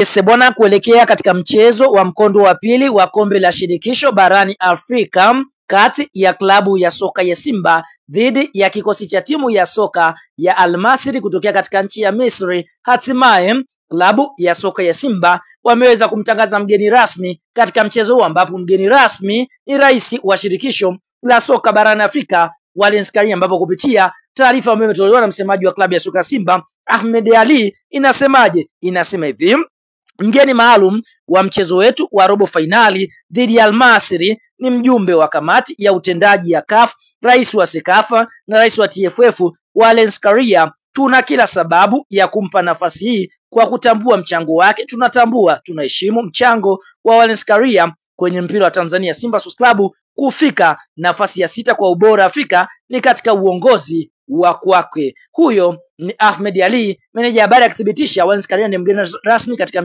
Yes, bwana, kuelekea katika mchezo wa mkondo wa pili wa kombe la shirikisho barani Afrika kati ya klabu ya soka ya Simba dhidi ya kikosi cha timu ya soka ya Al Masry kutokea katika nchi ya Misri, hatimaye klabu ya soka ya Simba wameweza kumtangaza mgeni rasmi katika mchezo huu, ambapo mgeni rasmi ni rais wa shirikisho la soka barani Afrika Wallace Karia, ambapo kupitia taarifa ambayo imetolewa na msemaji wa klabu ya soka Simba Ahmed Ali inasemaje? Inasema hivi: mgeni maalum wa mchezo wetu wa robo fainali dhidi ya Al Masry ni mjumbe wa kamati ya utendaji ya CAF, rais wa Sekafa na rais wa TFF Wallace Karia. Tuna kila sababu ya kumpa nafasi hii kwa kutambua mchango wake. Tunaheshimu mchango wa Wallace Karia kwenye mpira wa Tanzania. Simba Sports Club kufika nafasi ya 6 kwa ubora Afrika ni katika uongozi wa kwake. Huyo ni Ahmed Ali, meneja habari, akithibitisha Wallace Karia ndiye mgeni rasmi katika